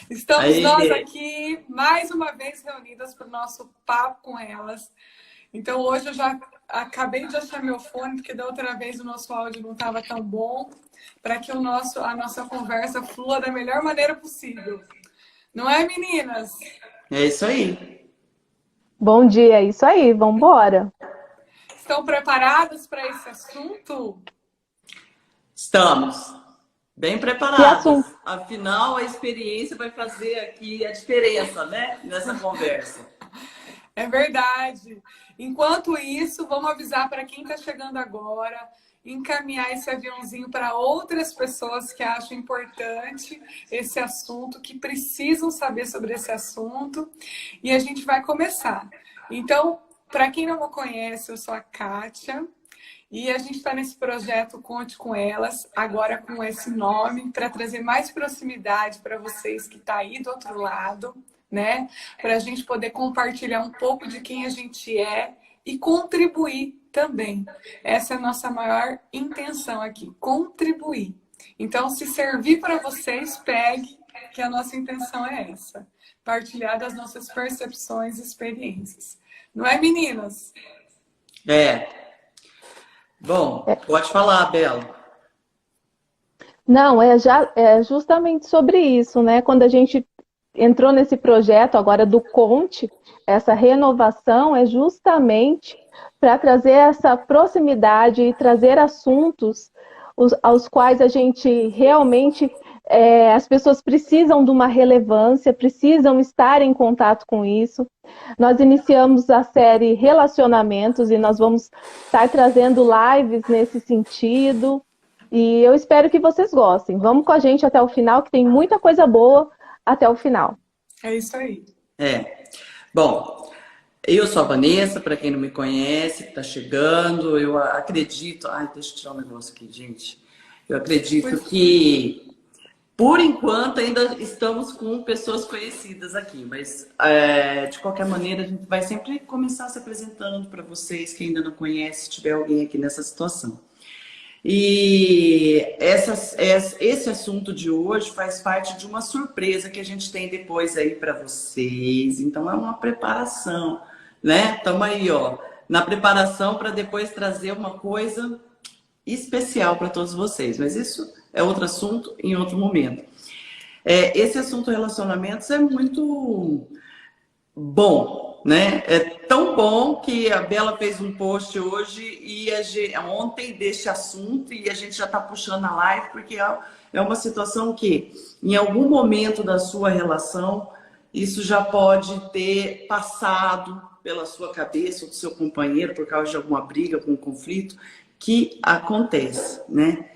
Estamos nós Aí, aqui, mais uma vez reunidas para o nosso papo com elas. Então, hoje eu já acabei de achar meu fone, porque da outra vez o nosso áudio não estava tão bom, para que a nossa conversa flua da melhor maneira possível. Não é, meninas? é isso aí. Bom dia, é isso aí, vamos embora. Estão preparadas para esse assunto? Estamos bem Que preparadas. assunto? Afinal, a experiência vai fazer aqui a diferença, né? Nessa conversa. É verdade. Enquanto isso, vamos avisar para quem está chegando agora, encaminhar esse aviãozinho para outras pessoas que acham importante esse assunto, que precisam saber sobre esse assunto. E a gente vai começar. Então, para quem não me conhece, eu sou a Kátia. E a gente está nesse projeto Conte com Elas, agora com esse nome, para trazer mais proximidade para vocês que estão aí do outro lado, né? Para a gente poder compartilhar um pouco de quem a gente é e contribuir também. Essa é a nossa maior intenção aqui, contribuir. Então, se servir para vocês, pegue, que a nossa intenção é essa. Partilhar das nossas percepções e experiências. Não é, meninas? É. Bom, pode falar, Bela. Não, é justamente sobre isso, né? Quando a gente entrou nesse projeto agora do Conte, essa renovação é justamente para trazer essa proximidade e trazer assuntos aos quais a gente realmente, as pessoas precisam de uma relevância, precisam estar em contato com isso. Nós iniciamos a série Relacionamentos e nós vamos estar trazendo lives nesse sentido. E eu espero que vocês gostem. Vamos com a gente até o final, que tem muita coisa boa até o final. É isso aí. É. Bom, eu sou a Vanessa, para quem não me conhece, que está chegando. Eu acredito. Ai, deixa eu tirar um negócio aqui, gente. Eu acredito que, por enquanto, ainda estamos com pessoas conhecidas aqui, mas de qualquer maneira, a gente vai sempre começar se apresentando para vocês que ainda não conhecem, se tiver alguém aqui nessa situação. E esse assunto de hoje faz parte de uma surpresa que a gente tem depois aí para vocês. Então é uma preparação, né? Estamos aí, ó, na preparação para depois trazer uma coisa especial para todos vocês. Mas isso é outro assunto em outro momento. Esse assunto relacionamentos é muito bom, né? É tão bom que a Bela fez um post hoje e ontem desse assunto e a gente já está puxando a live porque é uma situação que em algum momento da sua relação isso já pode ter passado pela sua cabeça ou do seu companheiro por causa de alguma briga, algum conflito que acontece, né?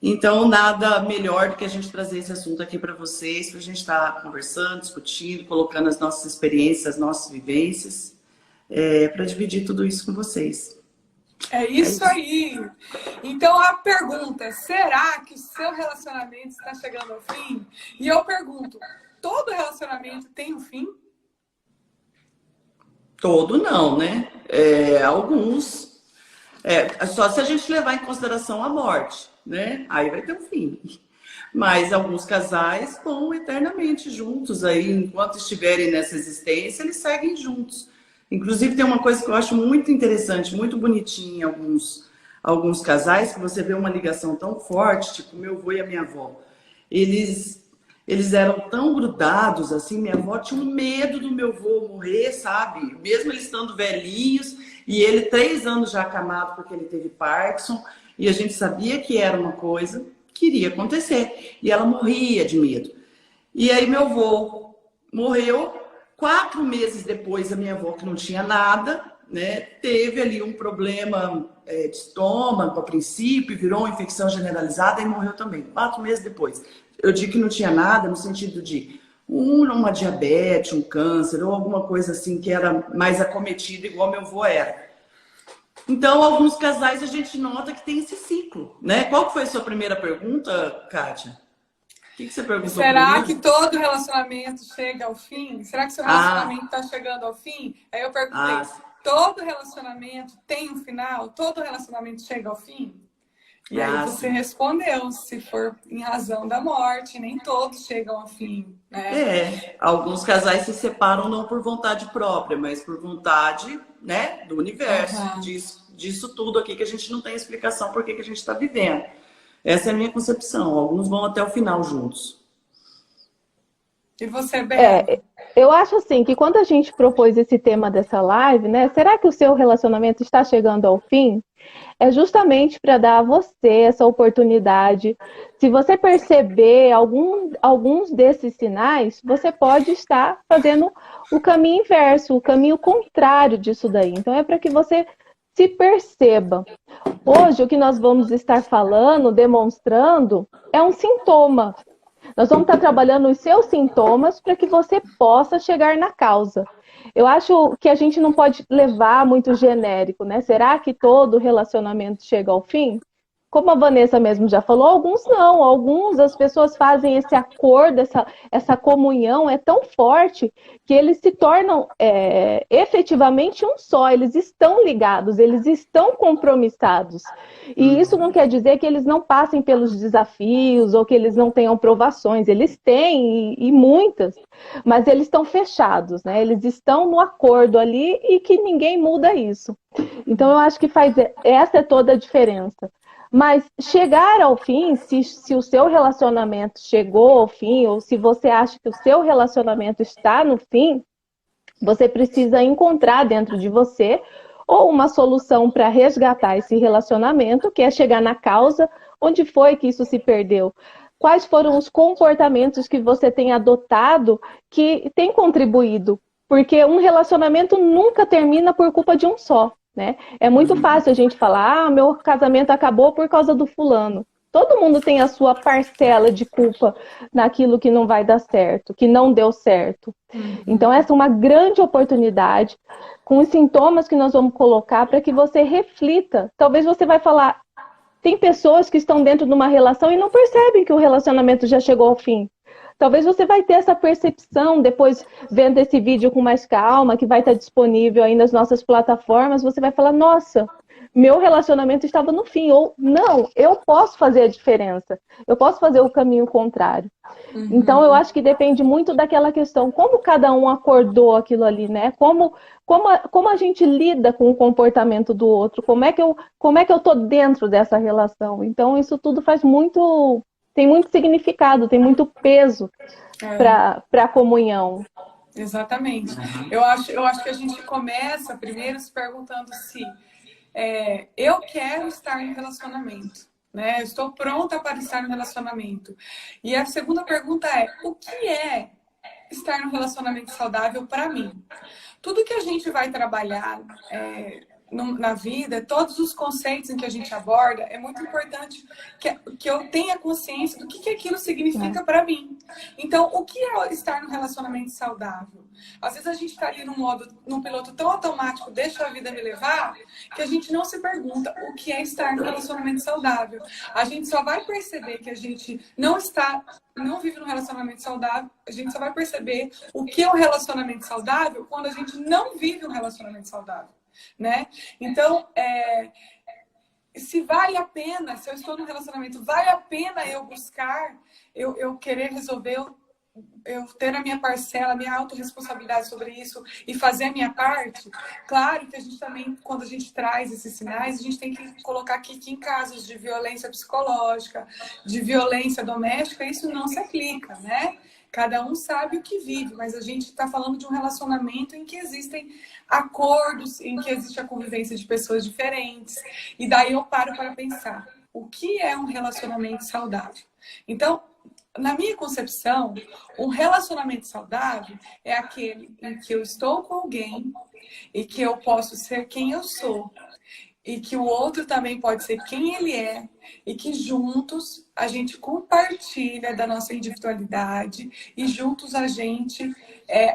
Então, nada melhor do que a gente trazer esse assunto aqui para vocês, para a gente estar conversando, discutindo, colocando as nossas experiências, as nossas vivências, para dividir tudo isso com vocês. É isso aí. Então, a pergunta, será que o seu relacionamento está chegando ao fim? E eu pergunto, todo relacionamento tem um fim? Todo não, né? Alguns. Só se a gente levar em consideração a morte, né? Aí vai ter um fim. Mas alguns casais vão eternamente juntos aí, enquanto estiverem nessa existência, eles seguem juntos. Inclusive tem uma coisa que eu acho muito interessante, muito bonitinha em alguns casais, que você vê uma ligação tão forte, tipo meu avô e a minha avó. Eles eram tão grudados, assim, minha avó tinha um medo do meu avô morrer, sabe? Mesmo eles estando velhinhos, e ele 3 anos já acamado porque ele teve Parkinson, e a gente sabia que era uma coisa que iria acontecer. E ela morria de medo. E aí meu avô morreu, 4 meses depois a minha avó, que não tinha nada, né, teve ali um problema de estômago a princípio, virou uma infecção generalizada e morreu também, 4 meses depois. Eu digo que não tinha nada no sentido de uma diabetes, um câncer ou alguma coisa assim que era mais acometida igual meu avô era. Então, alguns casais a gente nota que tem esse ciclo, né? Qual que foi a sua primeira pergunta, Kátia? O que você perguntou Será primeiro? que todo relacionamento chega ao fim? Será que seu relacionamento está chegando ao fim? Aí eu perguntei, todo relacionamento tem um final? Todo relacionamento chega ao fim? E aí Ah, você sim. respondeu, se for em razão da morte, nem todos chegam ao fim, né? Alguns casais se separam não por vontade própria, mas por vontade, né, do universo, Aham. disso tudo aqui que a gente não tem explicação por que que a gente está vivendo. Essa é a minha concepção. Alguns vão até o final juntos. E você, Bela? É, eu acho assim que quando a gente propôs esse tema dessa live, né? Será que o seu relacionamento está chegando ao fim? É justamente para dar a você essa oportunidade. Se você perceber alguns desses sinais, você pode estar fazendo o caminho inverso, o caminho contrário disso daí. Então, é para que você se perceba. Hoje, o que nós vamos estar falando, demonstrando, é um sintoma. Nós vamos estar trabalhando os seus sintomas para que você possa chegar na causa. Eu acho que a gente não pode levar muito genérico, né? Será que todo relacionamento chega ao fim? Como a Vanessa mesmo já falou, alguns não, alguns as pessoas fazem esse acordo, essa comunhão é tão forte que eles se tornam efetivamente um só, eles estão ligados, eles estão compromissados. E isso não quer dizer que eles não passem pelos desafios ou que eles não tenham provações, eles têm e muitas, mas eles estão fechados, né? Eles estão no acordo ali e que ninguém muda isso. Então eu acho que essa é toda a diferença. Mas chegar ao fim, se o seu relacionamento chegou ao fim, ou se você acha que o seu relacionamento está no fim, você precisa encontrar dentro de você ou uma solução para resgatar esse relacionamento, que é chegar na causa, onde foi que isso se perdeu. Quais foram os comportamentos que você tem adotado que tem contribuído? Porque um relacionamento nunca termina por culpa de um só. Né? É muito fácil a gente falar, meu casamento acabou por causa do fulano. Todo mundo tem a sua parcela de culpa naquilo que não vai dar certo, que não deu certo. Então, essa é uma grande oportunidade com os sintomas que nós vamos colocar para que você reflita. Talvez você vai falar, tem pessoas que estão dentro de uma relação e não percebem que o relacionamento já chegou ao fim. Talvez você vai ter essa percepção depois, vendo esse vídeo com mais calma, que vai estar disponível aí nas nossas plataformas, você vai falar, nossa, meu relacionamento estava no fim. Ou, não, eu posso fazer a diferença. Eu posso fazer o caminho contrário. Então, eu acho que depende muito daquela questão, como cada um acordou aquilo ali, né? Como a gente lida com o comportamento do outro, como é que eu tô dentro dessa relação. Então, isso tudo tem muito significado, tem muito peso para a comunhão. Exatamente. Eu acho que a gente começa primeiro se perguntando se eu quero estar em relacionamento, né? Eu estou pronta para estar no relacionamento. E a segunda pergunta é, o que é estar num relacionamento saudável para mim? Tudo que a gente vai trabalhar na vida, todos os conceitos em que a gente aborda, é muito importante que eu tenha consciência do que aquilo significa para mim. Então, o que é estar num relacionamento saudável? Às vezes a gente está ali num piloto tão automático, deixa a vida me levar, que a gente não se pergunta o que é estar num relacionamento saudável. A gente só vai perceber que a gente não vive num relacionamento saudável, a gente só vai perceber o que é um relacionamento saudável quando a gente não vive um relacionamento saudável, né? Então, se vale a pena, se eu estou num relacionamento, vale a pena eu buscar, eu querer resolver, eu ter a minha parcela, a minha autorresponsabilidade sobre isso e fazer a minha parte. Claro que a gente também, quando a gente traz esses sinais, a gente tem que colocar aqui que em casos de violência psicológica, de violência doméstica, isso não se aplica, né? Cada um sabe o que vive, mas a gente está falando de um relacionamento em que existem acordos, em que existe a convivência de pessoas diferentes. E daí eu paro para pensar, o que é um relacionamento saudável? Então, na minha concepção, um relacionamento saudável é aquele em que eu estou com alguém e que eu posso ser quem eu sou. E que o outro também pode ser quem ele é, e que juntos a gente compartilha da nossa individualidade e juntos a gente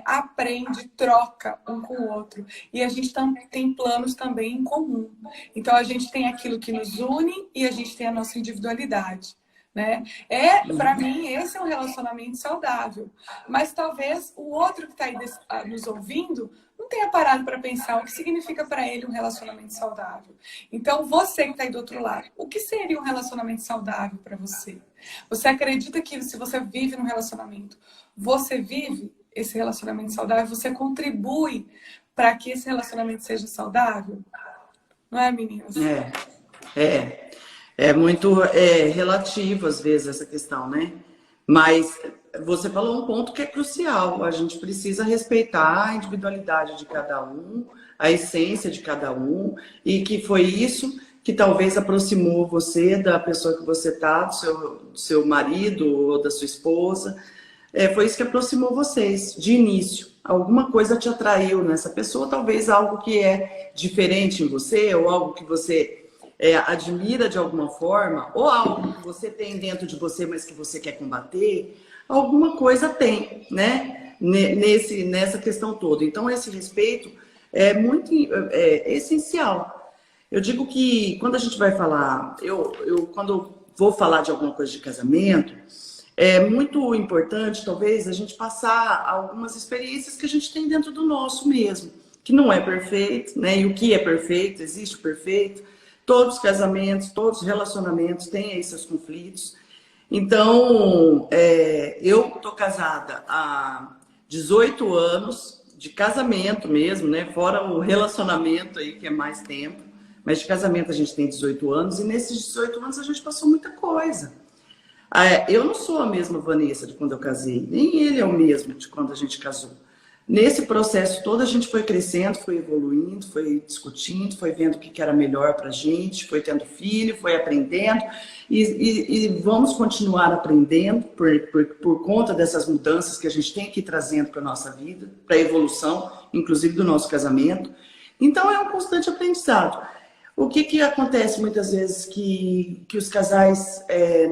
aprende, troca um com o outro. E a gente tem planos também em comum. Então a gente tem aquilo que nos une e a gente tem a nossa individualidade, né? Para mim, esse é um relacionamento saudável. Mas talvez o outro que está aí nos ouvindo não tenha parado para pensar o que significa para ele um relacionamento saudável. Então, você que está aí do outro lado, o que seria um relacionamento saudável para você? Você acredita que se você vive num relacionamento, você vive esse relacionamento saudável, você contribui para que esse relacionamento seja saudável? Não é, meninas? É muito relativo, às vezes, essa questão, né? Mas você falou um ponto que é crucial. A gente precisa respeitar a individualidade de cada um, a essência de cada um, e que foi isso que talvez aproximou você da pessoa que você está, do seu marido ou da sua esposa. Foi isso que aproximou vocês, de início. Alguma coisa te atraiu nessa pessoa, talvez algo que é diferente em você, ou algo que você admira de alguma forma, ou algo que você tem dentro de você, mas que você quer combater, alguma coisa tem, né? Nessa questão toda. Então, esse respeito é muito essencial. Eu digo que quando a gente vai falar, quando eu vou falar de alguma coisa de casamento, é muito importante, talvez, a gente passar algumas experiências que a gente tem dentro do nosso mesmo, que não é perfeito, né? E o que é perfeito? Existe o perfeito. Todos os casamentos, todos os relacionamentos têm aí seus conflitos. Então, eu estou casada há 18 anos, de casamento mesmo, né? Fora o relacionamento aí, que é mais tempo. Mas de casamento a gente tem 18 anos, e nesses 18 anos a gente passou muita coisa. Eu não sou a mesma Vanessa de quando eu casei, nem ele é o mesmo de quando a gente casou. Nesse processo todo a gente foi crescendo, foi evoluindo, foi discutindo, foi vendo o que era melhor para a gente, foi tendo filho, foi aprendendo e vamos continuar aprendendo por conta dessas mudanças que a gente tem que ir trazendo para a nossa vida, para a evolução, inclusive do nosso casamento. Então é um constante aprendizado. O que acontece muitas vezes que os casais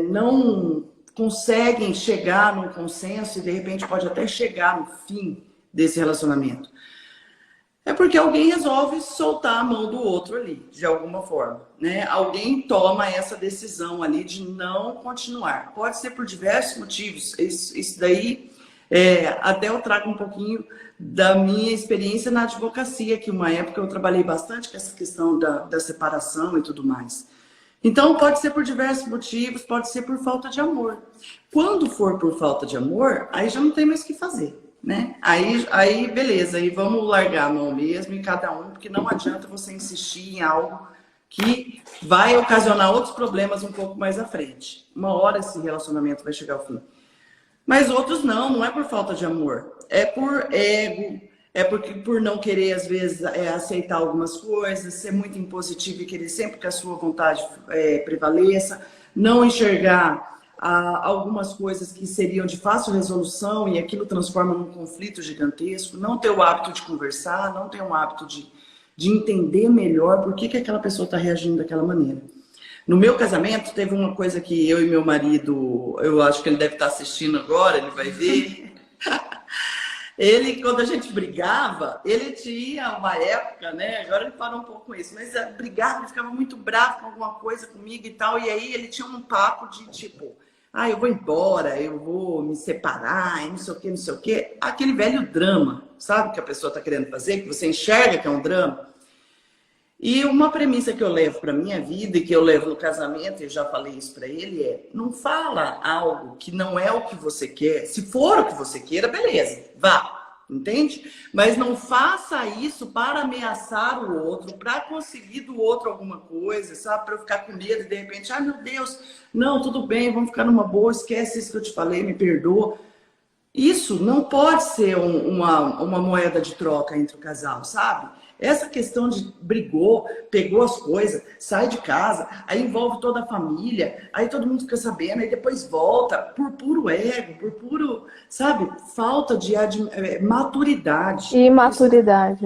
não conseguem chegar num consenso e de repente pode até chegar no fim desse relacionamento? É porque alguém resolve soltar a mão do outro ali, de alguma forma, né? Alguém toma essa decisão ali de não continuar. Pode ser por diversos motivos. Isso daí, até eu trago um pouquinho da minha experiência na advocacia, que uma época eu trabalhei bastante com essa questão da separação e tudo mais. Então, pode ser por diversos motivos, pode ser por falta de amor. Quando for por falta de amor, aí já não tem mais o que fazer, né? Aí beleza, aí vamos largar a mão mesmo em cada um, porque não adianta você insistir em algo que vai ocasionar outros problemas um pouco mais à frente. Uma hora esse relacionamento vai chegar ao fim. Mas outros não é por falta de amor, é por ego, por não querer, às vezes, aceitar algumas coisas, ser muito impositivo e querer sempre que a sua vontade prevaleça, não enxergar algumas coisas que seriam de fácil resolução e aquilo transforma num conflito gigantesco, não ter o hábito de conversar, não ter um hábito de entender melhor por que aquela pessoa está reagindo daquela maneira. No meu casamento, teve uma coisa que eu e meu marido, eu acho que ele deve estar assistindo agora, ele vai ver. Ele, quando a gente brigava, ele tinha uma época, né? Agora ele parou um pouco com isso, mas brigava, ele ficava muito bravo com alguma coisa comigo e tal. E aí ele tinha um papo de tipo, eu vou embora, eu vou me separar, e não sei o que, não sei o que. Aquele velho drama, sabe? Que a pessoa está querendo fazer, que você enxerga que é um drama. E uma premissa que eu levo para minha vida e que eu levo no casamento, e eu já falei isso para ele, não fala algo que não é o que você quer. Se for o que você queira, beleza, vá, entende? Mas não faça isso para ameaçar o outro, para conseguir do outro alguma coisa, sabe? Para eu ficar com medo e de repente, meu Deus, não, tudo bem, vamos ficar numa boa, esquece isso que eu te falei, me perdoa. Isso não pode ser uma moeda de troca entre o casal, sabe? Essa questão de brigou, pegou as coisas, sai de casa, aí envolve toda a família, aí todo mundo fica sabendo, aí depois volta, por puro ego, por puro, sabe, falta de maturidade. Imaturidade.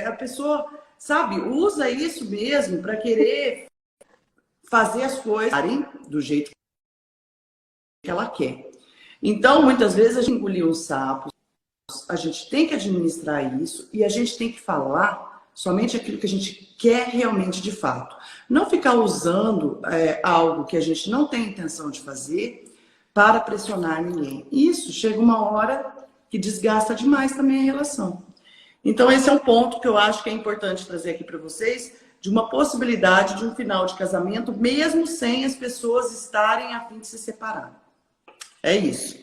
A pessoa, sabe, usa isso mesmo para querer fazer as coisas do jeito que ela quer. Então, muitas vezes a gente engoliu um sapo. A gente tem que administrar isso e a gente tem que falar somente aquilo que a gente quer realmente de fato. Não ficar usando algo que a gente não tem intenção de fazer para pressionar ninguém. Isso chega uma hora que desgasta demais também a relação. Então, esse é um ponto que eu acho que é importante trazer aqui para vocês, de uma possibilidade de um final de casamento, mesmo sem as pessoas estarem a fim de se separar. É isso.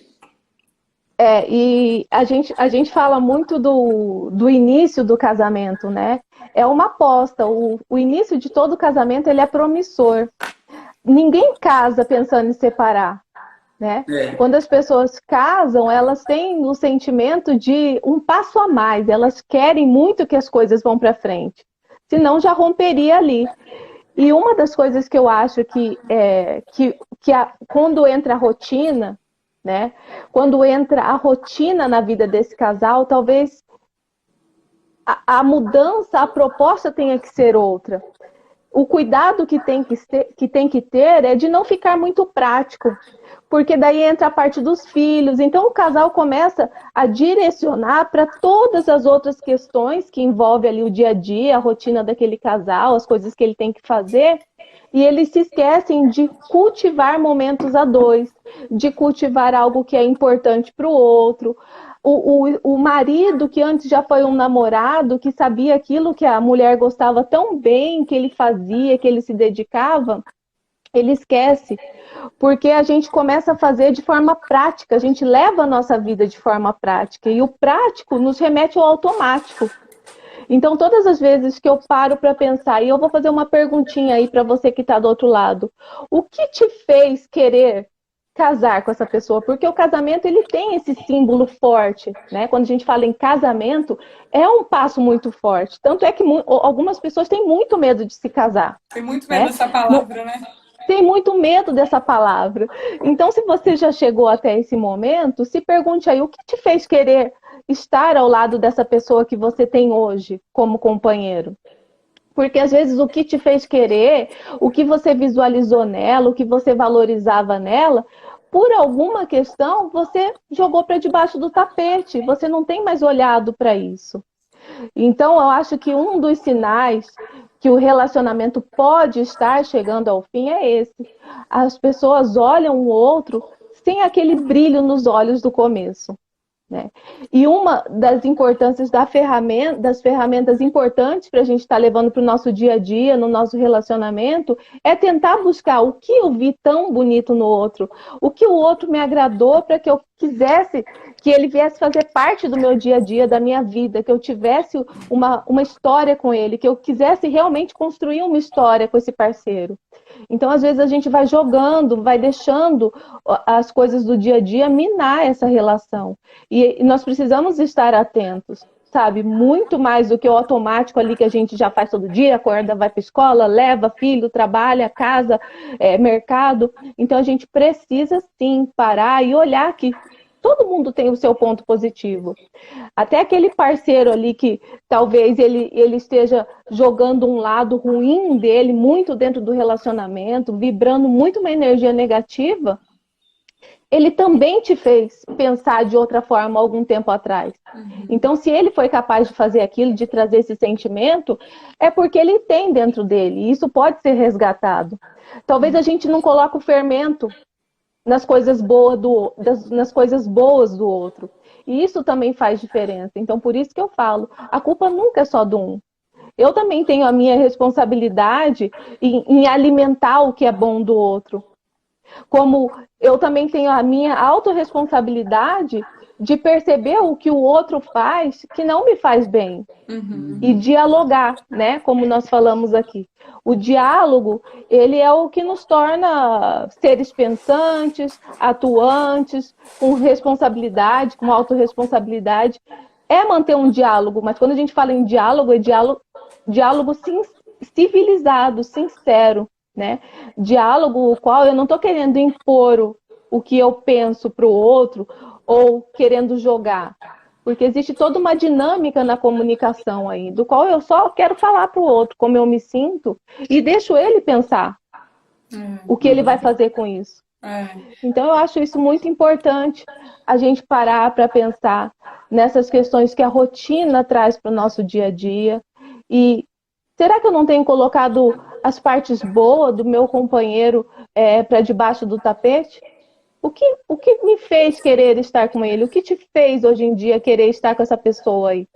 E a gente fala muito do início do casamento, né? É uma aposta. O início de todo casamento, ele é promissor. Ninguém casa pensando em separar, né? Quando as pessoas casam, elas têm o sentimento de um passo a mais. Elas querem muito que as coisas vão para frente. Senão já romperia ali. E uma das coisas que eu acho quando entra a rotina, né? Quando entra a rotina na vida desse casal, talvez a mudança, a proposta tenha que ser outra. O cuidado que tem que ter é de não ficar muito prático, porque daí entra a parte dos filhos. Então o casal começa a direcionar para todas as outras questões que envolvem ali o dia a dia, a rotina daquele casal, as coisas que ele tem que fazer, e eles se esquecem de cultivar momentos a dois, de cultivar algo que é importante para o outro. O marido, que antes já foi um namorado, que sabia aquilo que a mulher gostava tão bem, que ele fazia, que ele se dedicava, ele esquece, porque a gente começa a fazer de forma prática, a gente leva a nossa vida de forma prática, e o prático nos remete ao automático. Então, todas as vezes que eu paro para pensar, e eu vou fazer uma perguntinha aí para você que está do outro lado, o que te fez querer casar com essa pessoa? Porque o casamento, ele tem esse símbolo forte, né? Quando a gente fala em casamento, é um passo muito forte. Tanto é que algumas pessoas têm muito medo de se casar. Tem muito medo dessa palavra, né? Tem muito medo dessa palavra. Então, se você já chegou até esse momento, se pergunte aí, o que te fez querer estar ao lado dessa pessoa que você tem hoje como companheiro? Porque às vezes o que te fez querer, o que você visualizou nela, o que você valorizava nela, por alguma questão você jogou para debaixo do tapete, você não tem mais olhado para isso. Então eu acho que um dos sinais que o relacionamento pode estar chegando ao fim é esse. As pessoas olham o outro sem aquele brilho nos olhos do começo, né? E uma das importâncias das ferramentas importantes para a gente estar levando para o nosso dia a dia, no nosso relacionamento, é tentar buscar o que eu vi tão bonito no outro, o que o outro me agradou para que eu quisesse que ele viesse fazer parte do meu dia a dia, da minha vida, que eu tivesse uma história com ele, que eu quisesse realmente construir uma história com esse parceiro. Então, às vezes, a gente vai jogando, vai deixando as coisas do dia a dia minar essa relação. E nós precisamos estar atentos, sabe? Muito mais do que o automático ali que a gente já faz todo dia, acorda, vai para a escola, leva filho, trabalha, casa, mercado. Então, a gente precisa, sim, parar e olhar que todo mundo tem o seu ponto positivo. Até aquele parceiro ali que talvez ele esteja jogando um lado ruim dele muito dentro do relacionamento, vibrando muito uma energia negativa, ele também te fez pensar de outra forma algum tempo atrás. Então, se ele foi capaz de fazer aquilo, de trazer esse sentimento, é porque ele tem dentro dele. E isso pode ser resgatado. Talvez a gente não coloque o fermento nas coisas boas do outro. E isso também faz diferença. Então, por isso que eu falo, a culpa nunca é só do um. Eu também tenho a minha responsabilidade em alimentar o que é bom do outro. Como eu também tenho a minha autorresponsabilidade de perceber o que o outro faz que não me faz bem. E dialogar, né? Como nós falamos aqui. O diálogo, ele é o que nos torna seres pensantes, atuantes, com responsabilidade, com autorresponsabilidade. É manter um diálogo, mas quando a gente fala em diálogo, é diálogo civilizado, sincero, né? Diálogo o qual eu não estou querendo impor o que eu penso para o outro ou querendo jogar. Porque existe toda uma dinâmica na comunicação aí, do qual eu só quero falar para o outro como eu me sinto e deixo ele pensar o que ele vai fazer com isso. Então eu acho isso muito importante, a gente parar para pensar nessas questões que a rotina traz para o nosso dia a dia E será que eu não tenho colocado as partes boas do meu companheiro para debaixo do tapete? O que me fez querer estar com ele? O que te fez hoje em dia querer estar com essa pessoa aí?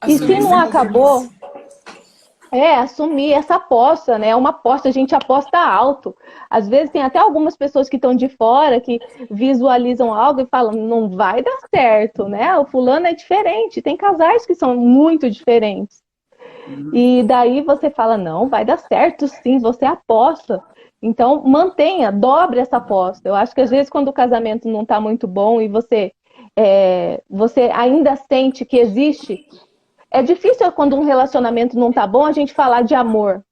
E se não acabou, assumir essa aposta, né? É uma aposta, a gente aposta alto. Às vezes tem até algumas pessoas que estão de fora, que visualizam algo e falam, não vai dar certo, né? O fulano é diferente. Tem casais que são muito diferentes. E daí você fala, não, vai dar certo sim, você aposta. Então, mantenha, dobre essa aposta. Eu acho que às vezes quando o casamento não está muito bom e você ainda sente que existe. É difícil quando um relacionamento não está bom a gente falar de amor.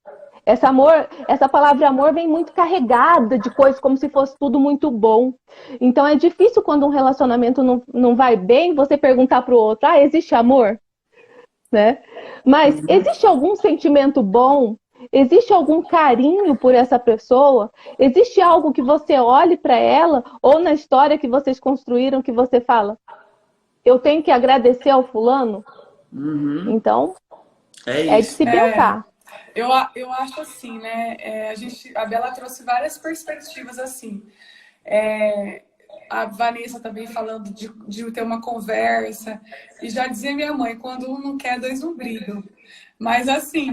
Essa palavra amor vem muito carregada de coisas como se fosse tudo muito bom. Então é difícil quando um relacionamento não vai bem você perguntar para o outro, existe amor? Né? Mas existe algum sentimento bom? Existe algum carinho por essa pessoa? Existe algo que você olhe para ela ou na história que vocês construíram que você fala, eu tenho que agradecer ao fulano? Então, é de se pensar. Eu acho assim, né? A Bela trouxe várias perspectivas assim. A Vanessa também falando de ter uma conversa. E já dizia minha mãe, quando um não quer, dois não brigam. Mas assim,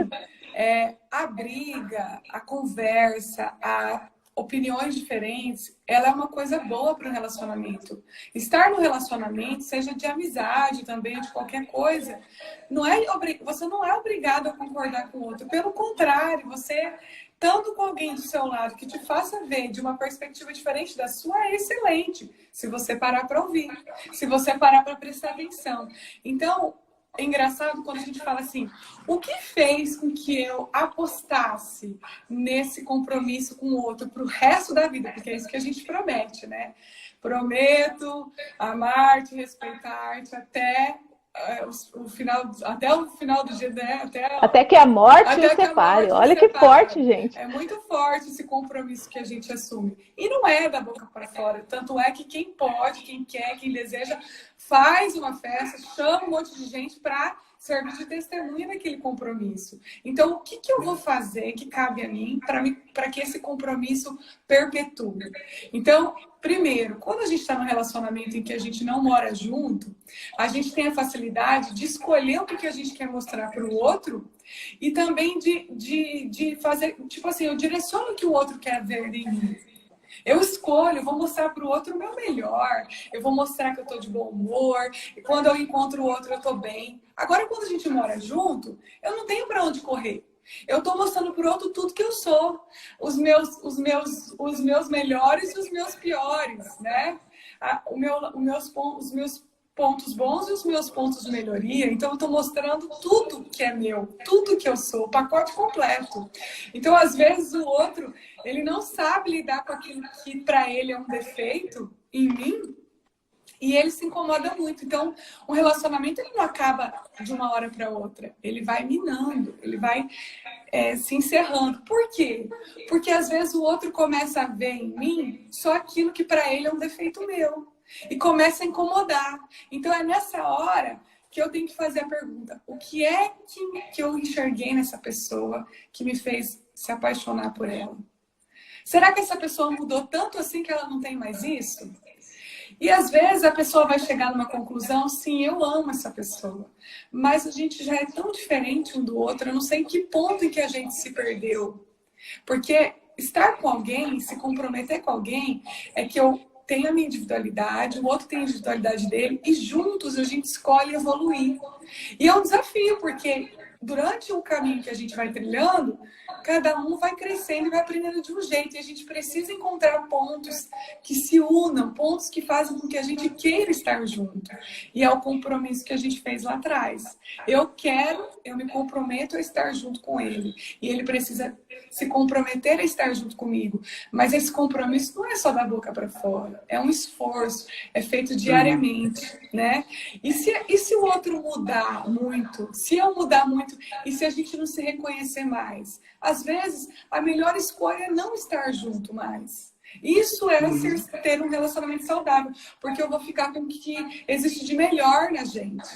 a briga, a conversa, opiniões diferentes, ela é uma coisa boa para o relacionamento. Estar no relacionamento, seja de amizade também, de qualquer coisa, você não é obrigado a concordar com o outro. Pelo contrário, você estando com alguém do seu lado que te faça ver de uma perspectiva diferente da sua, é excelente. Se você parar para ouvir, se você parar para prestar atenção. Então, é engraçado quando a gente fala assim, o que fez com que eu apostasse nesse compromisso com o outro para o resto da vida? Porque é isso que a gente promete, né? Prometo amar-te, respeitar-te até o final do dia, né? Até que a morte os separe. Olha que forte, gente. É muito forte esse compromisso que a gente assume. E não é da boca para fora. Tanto é que quem pode, quem quer, quem deseja, faz uma festa, chama um monte de gente para servir de testemunha daquele compromisso. Então, o que eu vou fazer que cabe a mim para que esse compromisso perpetue? Então, primeiro, quando a gente está num relacionamento em que a gente não mora junto, a gente tem a facilidade de escolher o que a gente quer mostrar para o outro e também de fazer, tipo assim, eu direciono o que o outro quer ver em mim. Eu escolho, vou mostrar para o outro o meu melhor, eu vou mostrar que eu estou de bom humor, e quando eu encontro o outro eu estou bem. Agora, quando a gente mora junto, eu não tenho para onde correr. Eu estou mostrando para o outro tudo que eu sou, os meus melhores e os meus piores, né? Os meus pontos bons e os meus pontos de melhoria. Então, eu estou mostrando tudo que é meu, tudo que eu sou, o pacote completo. Então, às vezes, o outro, ele não sabe lidar com aquilo que para ele é um defeito em mim e ele se incomoda muito. Então, o relacionamento ele não acaba de uma hora para outra. Ele vai minando, ele vai se encerrando. Por quê? Porque, às vezes, o outro começa a ver em mim só aquilo que para ele é um defeito meu. E começa a incomodar. Então é nessa hora que eu tenho que fazer a pergunta: o que é que eu enxerguei nessa pessoa que me fez se apaixonar por ela? Será que essa pessoa mudou tanto assim que ela não tem mais isso? E às vezes a pessoa vai chegar numa conclusão, sim, eu amo essa pessoa. Mas a gente já é tão diferente um do outro, eu não sei em que ponto em que a gente se perdeu. Porque estar com alguém, se comprometer com alguém, é que eu tenho a minha individualidade, o outro tem a individualidade dele, e juntos a gente escolhe evoluir. E é um desafio, porque durante o caminho que a gente vai trilhando, cada um vai crescendo e vai aprendendo de um jeito. E a gente precisa encontrar pontos que se unam, pontos que fazem com que a gente queira estar junto. E é o compromisso que a gente fez lá atrás. Eu me comprometo a estar junto com ele. E ele precisa se comprometer a estar junto comigo. Mas esse compromisso não é só da boca para fora. É um esforço. É feito diariamente, né? E se o outro mudar muito? Se eu mudar muito? E se a gente não se reconhecer mais? Às vezes, a melhor escolha é não estar junto mais. Isso é ter um relacionamento saudável. Porque eu vou ficar com o que existe de melhor na gente.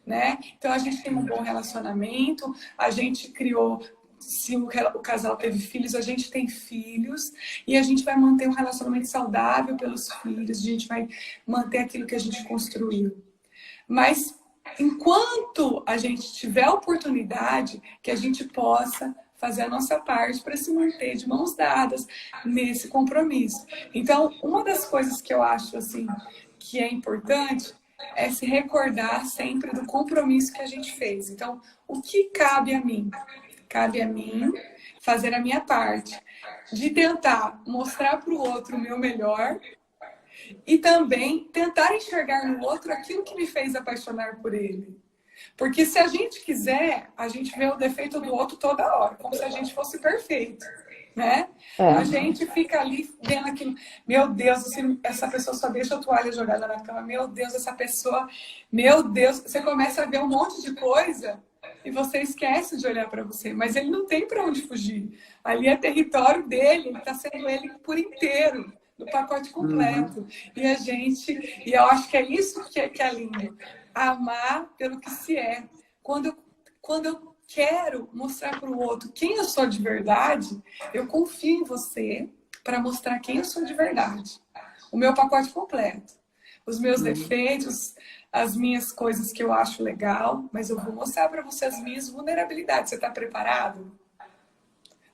né? Então a gente tem um bom relacionamento, a gente criou, se o casal teve filhos, a gente tem filhos, e a gente vai manter um relacionamento saudável pelos filhos, a gente vai manter aquilo que a gente construiu. Mas enquanto a gente tiver a oportunidade, que a gente possa fazer a nossa parte para se manter de mãos dadas nesse compromisso. Então, uma das coisas que eu acho assim que é importante é se recordar sempre do compromisso que a gente fez. Então, o que cabe a mim? Cabe a mim fazer a minha parte, de tentar mostrar para o outro o meu melhor e também tentar enxergar no outro aquilo que me fez apaixonar por ele. Porque se a gente quiser, a gente vê o defeito do outro toda hora, como se a gente fosse perfeito, né? A gente fica ali vendo aquilo, meu Deus, essa pessoa só deixa a toalha jogada na cama, meu Deus, essa pessoa, meu Deus, você começa a ver um monte de coisa e você esquece de olhar para você, mas ele não tem para onde fugir. Ali é território dele, ele está sendo ele por inteiro, do pacote completo. E eu acho que é isso que é lindo. Amar pelo que se é. Quando eu quero mostrar para o outro quem eu sou de verdade, eu confio em você para mostrar quem eu sou de verdade. O meu pacote completo. Os meus defeitos, as minhas coisas que eu acho legal, mas eu vou mostrar para você as minhas vulnerabilidades. Você está preparado?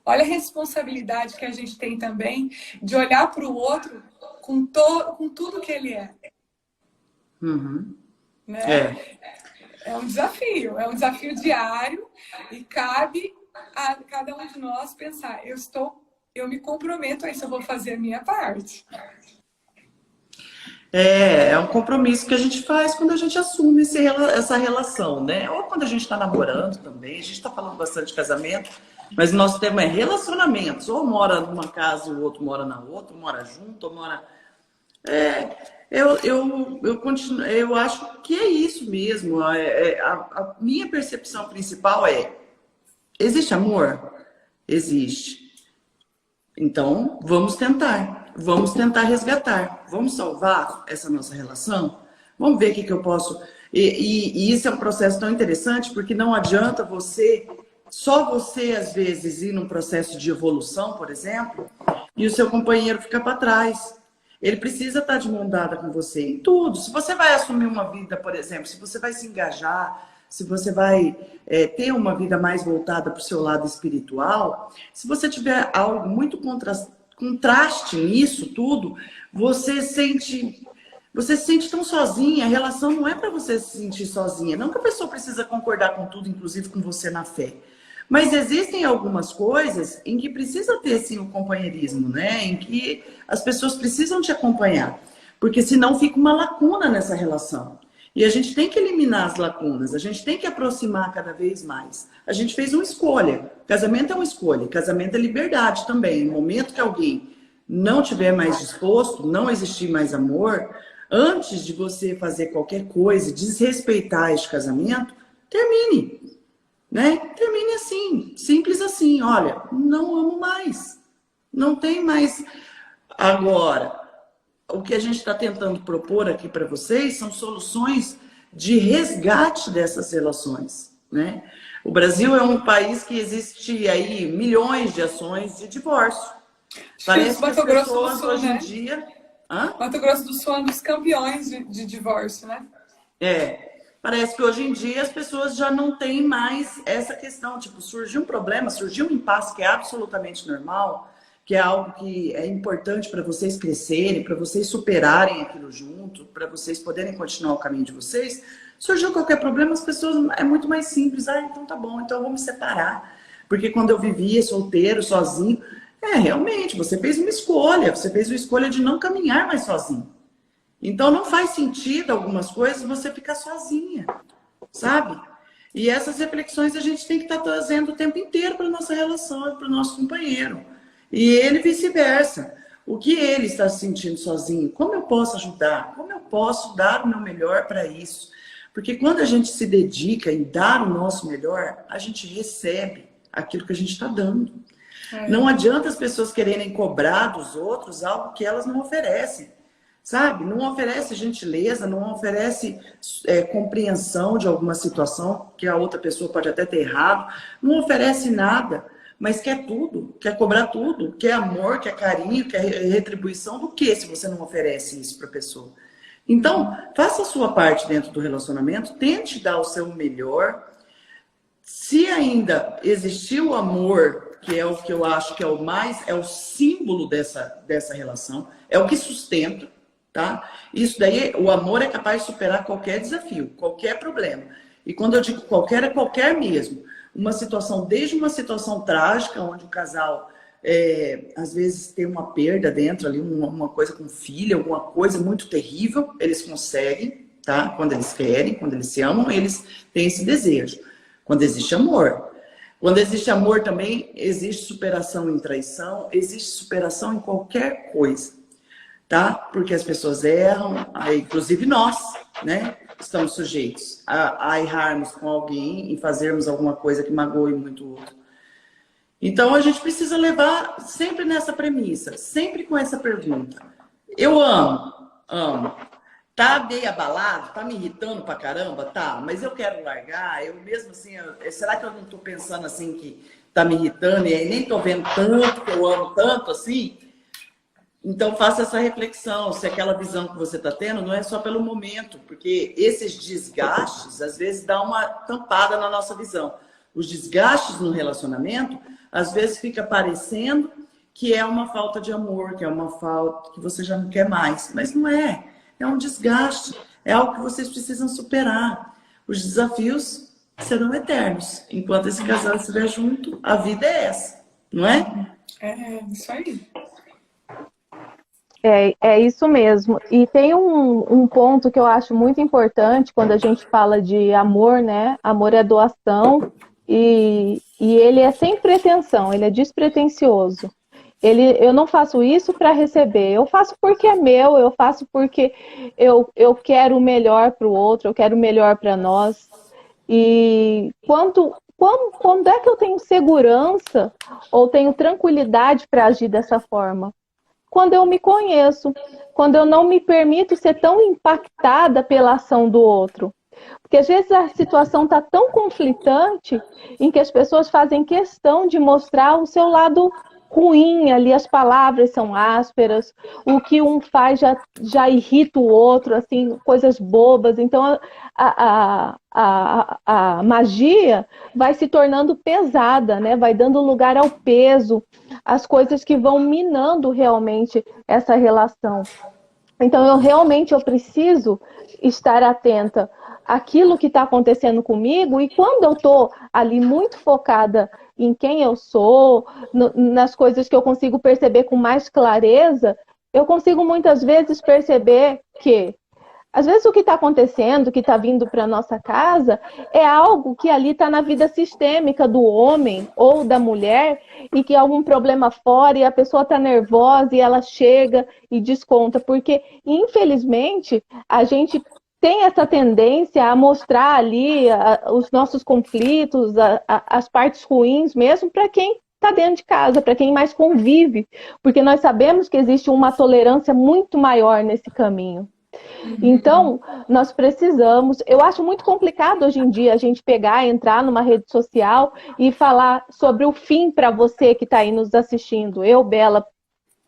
Olha a responsabilidade que a gente tem também de olhar para o outro com tudo que ele é. Né? É um desafio diário e cabe a cada um de nós pensar, eu me comprometo a isso, eu vou fazer a minha parte. É um compromisso que a gente faz quando a gente assume essa relação, né? Ou quando a gente está namorando também, a gente está falando bastante de casamento, mas o nosso tema é relacionamentos. Ou mora numa casa e o outro mora na outra, mora junto, ou mora... Eu acho que é isso mesmo. A minha percepção principal existe amor? Existe. Então, vamos tentar resgatar, vamos salvar essa nossa relação, vamos ver o que eu posso... E isso é um processo tão interessante, porque não adianta só você às vezes ir num processo de evolução, por exemplo, e o seu companheiro ficar para trás. Ele precisa estar de mão dada com você em tudo. Se você vai assumir uma vida, por exemplo, se você vai se engajar, se você vai ter uma vida mais voltada para o seu lado espiritual, se você tiver algo muito contraste nisso tudo, você se sente tão sozinha. A relação não é para você se sentir sozinha. Não que a pessoa precisa concordar com tudo, inclusive com você na fé. Mas existem algumas coisas em que precisa ter, sim, o companheirismo, né? Em que as pessoas precisam te acompanhar. Porque senão fica uma lacuna nessa relação. E a gente tem que eliminar as lacunas, a gente tem que aproximar cada vez mais. A gente fez uma escolha. Casamento é uma escolha, casamento é liberdade também. No momento que alguém não estiver mais disposto, não existir mais amor, antes de você fazer qualquer coisa, desrespeitar este casamento, termine. Né? Termine assim, simples assim. Olha, não amo mais. Não tem mais. Agora, o que a gente está tentando propor aqui para vocês são soluções de resgate dessas relações, né? O Brasil é um país que existe aí milhões de ações de divórcio. Parece que as pessoas hoje em dia... Mato Grosso do Sul é um dos campeões de divórcio, né? Parece que hoje em dia as pessoas já não têm mais essa questão. Tipo, surgiu um problema, surgiu um impasse que é absolutamente normal, que é algo que é importante para vocês crescerem, para vocês superarem aquilo junto, para vocês poderem continuar o caminho de vocês. Surgiu qualquer problema, as pessoas... É muito mais simples. Então tá bom, então eu vou me separar. Porque quando eu vivia solteiro, sozinho... realmente, você fez uma escolha de não caminhar mais sozinho. Então não faz sentido algumas coisas você ficar sozinha, sabe? E essas reflexões a gente tem que estar trazendo o tempo inteiro para a nossa relação, para o nosso companheiro. E ele vice-versa. O que ele está se sentindo sozinho? Como eu posso ajudar? Como eu posso dar o meu melhor para isso? Porque quando a gente se delika em dar o nosso melhor, a gente recebe aquilo que a gente está dando. Não adianta as pessoas quererem cobrar dos outros algo que elas não oferecem. sabe? Não oferece gentileza, não oferece compreensão de alguma situação que a outra pessoa pode até ter errado, não oferece nada, mas quer tudo, quer cobrar tudo, quer amor, quer carinho, quer retribuição do que se você não oferece isso para a pessoa? Então, faça a sua parte dentro do relacionamento, tente dar o seu melhor. Se ainda existir o amor, que é o que eu acho que é o símbolo dessa relação, é o que sustenta, tá? Isso daí, o amor é capaz de superar qualquer desafio, qualquer problema. E quando eu digo qualquer, é qualquer mesmo. Desde uma situação trágica, onde o casal, às vezes, tem uma perda dentro ali, uma coisa com filho, alguma coisa muito terrível, eles conseguem, tá? Quando eles querem, quando eles se amam, eles têm esse desejo. Quando existe amor. Quando existe amor também, existe superação em traição, existe superação em qualquer coisa, tá? Porque as pessoas erram, inclusive nós, né? Estamos sujeitos a errarmos com alguém e fazermos alguma coisa que magoe muito o outro. Então, a gente precisa levar sempre nessa premissa, sempre com essa pergunta. Eu amo. Tá meio abalado, tá me irritando pra caramba, tá, mas eu quero largar, eu mesmo assim, será que eu não tô pensando assim que tá me irritando e aí nem tô vendo tanto, que eu amo tanto assim? Então faça essa reflexão, se aquela visão que você tá tendo não é só pelo momento, porque esses desgastes às vezes dão uma tampada na nossa visão. Os desgastes no relacionamento, às vezes fica parecendo que é uma falta de amor, que é uma falta que você já não quer mais, mas não é. É um desgaste, é algo que vocês precisam superar. Os desafios serão eternos. Enquanto esse casal estiver junto, a vida é essa, não é? É, isso aí. É isso mesmo. E tem um ponto que eu acho muito importante quando a gente fala de amor, né? Amor é doação e ele é sem pretensão, ele é despretensioso. Eu não faço isso para receber, eu faço porque é meu, eu faço porque eu quero o melhor para o outro, eu quero o melhor para nós. E quando é que eu tenho segurança ou tenho tranquilidade para agir dessa forma? Quando eu me conheço, quando eu não me permito ser tão impactada pela ação do outro. Porque às vezes a situação está tão conflitante em que as pessoas fazem questão de mostrar o seu lado ruim, ali as palavras são ásperas, o que um faz já irrita o outro, assim, coisas bobas. Então a magia vai se tornando pesada, né? Vai dando lugar ao peso, as coisas que vão minando realmente essa relação. Então eu preciso estar atenta àquilo que está acontecendo comigo, e quando eu estou ali muito focada em quem eu sou, nas coisas que eu consigo perceber com mais clareza, eu consigo muitas vezes perceber que, às vezes, o que está acontecendo, o que está vindo para a nossa casa, é algo que ali está na vida sistêmica do homem ou da mulher, e que há algum problema fora e a pessoa está nervosa e ela chega e desconta, porque, infelizmente, a gente tem essa tendência a mostrar ali os nossos conflitos, as partes ruins mesmo, para quem está dentro de casa, para quem mais convive, porque nós sabemos que existe uma tolerância muito maior nesse caminho. Então, nós precisamos... Eu acho muito complicado hoje em dia a gente pegar, entrar numa rede social e falar sobre o fim para você que está aí nos assistindo, eu, Bela,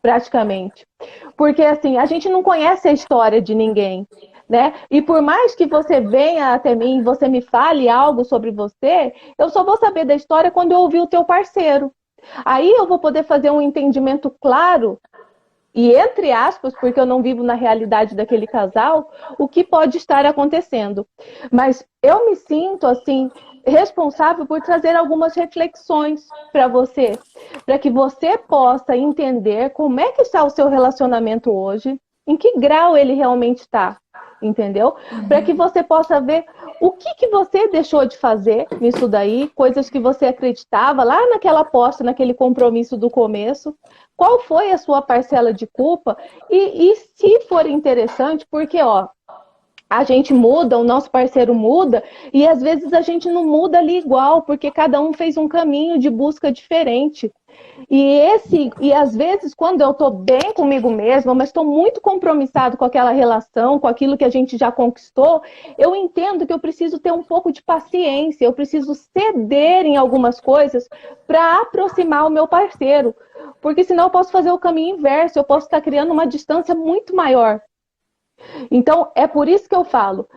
praticamente. Porque, assim, a gente não conhece a história de ninguém, né? E por mais que você venha até mim, você me fale algo sobre você, eu só vou saber da história quando eu ouvir o teu parceiro. Aí eu vou poder fazer um entendimento claro, e entre aspas, porque eu não vivo na realidade daquele casal, o que pode estar acontecendo. Mas eu me sinto, assim, responsável por trazer algumas reflexões para você, para que você possa entender como é que está o seu relacionamento hoje, em que grau ele realmente está, entendeu? Para que você possa ver o que você deixou de fazer nisso daí, coisas que você acreditava lá naquela aposta, naquele compromisso do começo, qual foi a sua parcela de culpa, e se for interessante, porque, ó, a gente muda, o nosso parceiro muda, e às vezes a gente não muda ali igual, porque cada um fez um caminho de busca diferente. E às vezes, quando eu estou bem comigo mesma, mas estou muito compromissado com aquela relação, com aquilo que a gente já conquistou, eu entendo que eu preciso ter um pouco de paciência, eu preciso ceder em algumas coisas para aproximar o meu parceiro. Porque senão eu posso fazer o caminho inverso, eu posso estar criando uma distância muito maior. Então, é por isso que eu falo,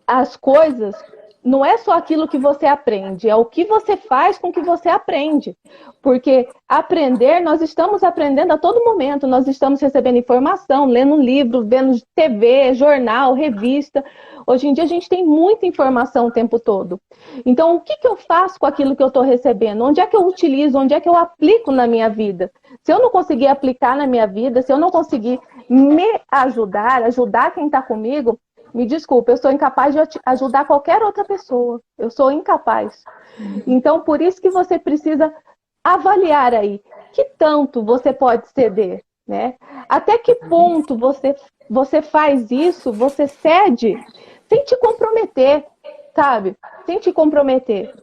as coisas não é só aquilo que você aprende, é o que você faz com o que você aprende. Porque aprender, nós estamos aprendendo a todo momento, nós estamos recebendo informação, lendo um livro, vendo TV, jornal, revista. Hoje em dia a gente tem muita informação o tempo todo. Então, o que eu faço com aquilo que eu estou recebendo? Onde é que eu utilizo? Onde é que eu aplico na minha vida? Se eu não conseguir aplicar na minha vida, se eu não conseguir me ajudar quem está comigo, me desculpe, eu sou incapaz de ajudar qualquer outra pessoa. Eu sou incapaz. Então, por isso que você precisa avaliar aí que tanto você pode ceder, né? Até que ponto você faz isso, você cede sem te comprometer, sabe? Sem te comprometer.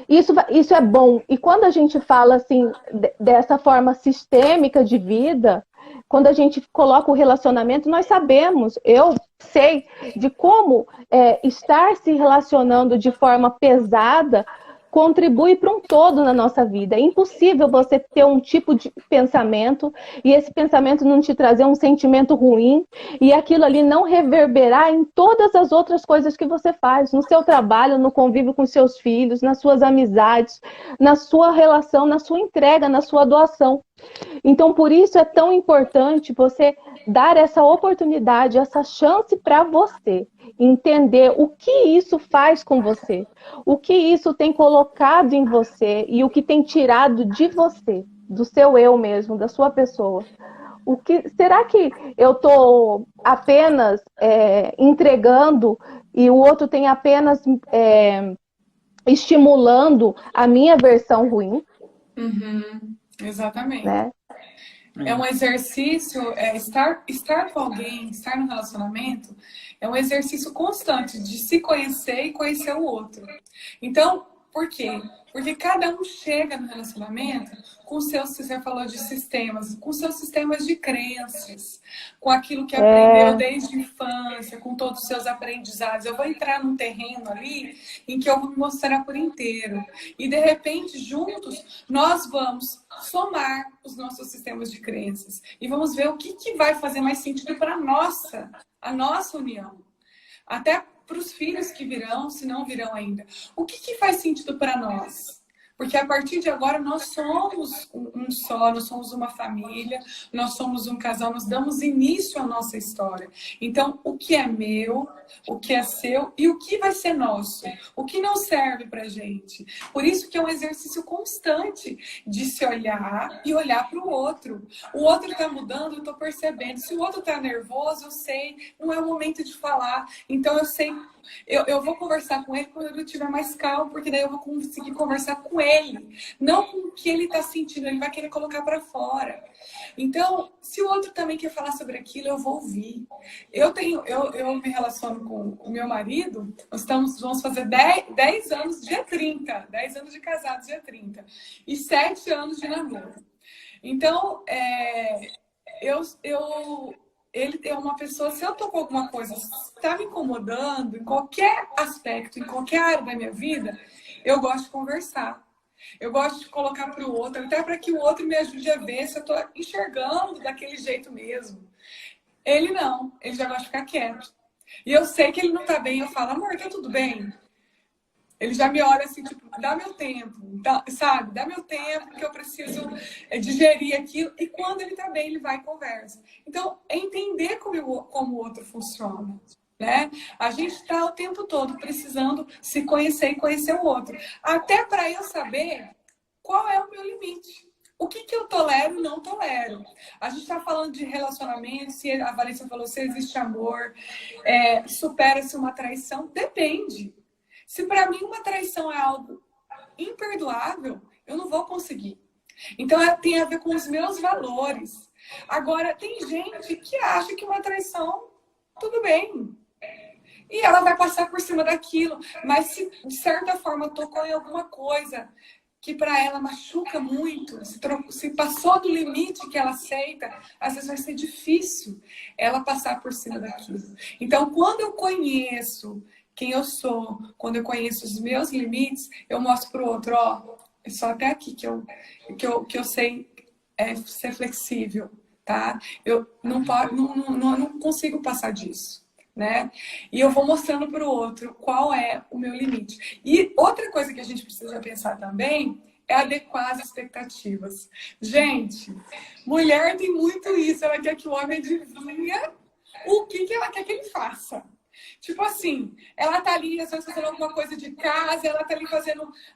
Isso é bom. E quando a gente fala assim, dessa forma sistêmica de vida, quando a gente coloca o relacionamento, nós sabemos, eu sei de como estar se relacionando de forma pesada contribui para um todo na nossa vida. É impossível você ter um tipo de pensamento e esse pensamento não te trazer um sentimento ruim e aquilo ali não reverberar em todas as outras coisas que você faz, no seu trabalho, no convívio com seus filhos, nas suas amizades, na sua relação, na sua entrega, na sua doação. Então, por isso é tão importante você dar essa oportunidade, essa chance para você entender o que isso faz com você, o que isso tem colocado em você e o que tem tirado de você, do seu eu mesmo, da sua pessoa. Será que eu estou apenas entregando e o outro tem apenas estimulando a minha versão ruim? Uhum, exatamente. Né? É um exercício, estar com alguém, estar no relacionamento, é um exercício constante de se conhecer e conhecer o outro. Então, por quê? Porque cada um chega no relacionamento com seus, você falou de sistemas, com seus sistemas de crenças, com aquilo que aprendeu desde a infância, com todos os seus aprendizados. Eu vou entrar num terreno ali em que eu vou me mostrar por inteiro. E, de repente, juntos, nós vamos somar os nossos sistemas de crenças e vamos ver o que vai fazer mais sentido para a nossa união. Até para os filhos que virão, se não virão ainda. O que faz sentido para nós? Porque a partir de agora nós somos um só, nós somos uma família, nós somos um casal, nós damos início à nossa história. Então, o que é meu, o que é seu e o que vai ser nosso, o que não serve pra gente. Por isso que é um exercício constante de se olhar e olhar para o outro. O outro tá mudando, eu tô percebendo. Se o outro tá nervoso, eu sei, não é o momento de falar. Então, eu sei... Eu vou conversar com ele quando ele estiver mais calmo, porque daí eu vou conseguir conversar com ele, não com o que ele está sentindo, ele vai querer colocar para fora. Então, se o outro também quer falar sobre aquilo, eu vou ouvir. Eu me relaciono com o meu marido, vamos fazer 10 anos dia 30, 10 anos de casados dia 30, e 7 anos de namoro. Então, ele é uma pessoa, se eu tô com alguma coisa que está me incomodando, em qualquer aspecto, em qualquer área da minha vida, eu gosto de conversar. Eu gosto de colocar para o outro, até para que o outro me ajude a ver se eu estou enxergando daquele jeito mesmo. Ele não, ele já gosta de ficar quieto. E eu sei que ele não está bem, eu falo, amor, tá tudo bem? Ele já me olha assim, tipo, dá meu tempo, sabe? Dá meu tempo, que eu preciso digerir aquilo. E quando ele tá bem, ele vai e conversa. Então, é entender como o outro funciona, né? A gente tá o tempo todo precisando se conhecer e conhecer o outro. Até para eu saber qual é o meu limite. O que eu tolero e não tolero. A gente está falando de relacionamento, se a Valência falou, se existe amor, supera-se uma traição, depende. Se para mim uma traição é algo imperdoável, eu não vou conseguir. Então tem a ver com os meus valores. Agora, tem gente que acha que uma traição, tudo bem. E ela vai passar por cima daquilo. Mas se, de certa forma, tocou em alguma coisa que para ela machuca muito, se passou do limite que ela aceita, às vezes vai ser difícil ela passar por cima daquilo. Então, quando eu conheço quem eu sou, quando eu conheço os meus limites, eu mostro para o outro, ó, é só até aqui que eu sei ser flexível, tá? Eu não consigo passar disso. Né? E eu vou mostrando para o outro qual é o meu limite. E outra coisa que a gente precisa pensar também é adequar as expectativas. Gente, mulher tem muito isso, ela quer que o homem adivinha o que ela quer que ele faça. Tipo assim, ela tá ali, às vezes, fazendo alguma coisa de casa, ela tá ali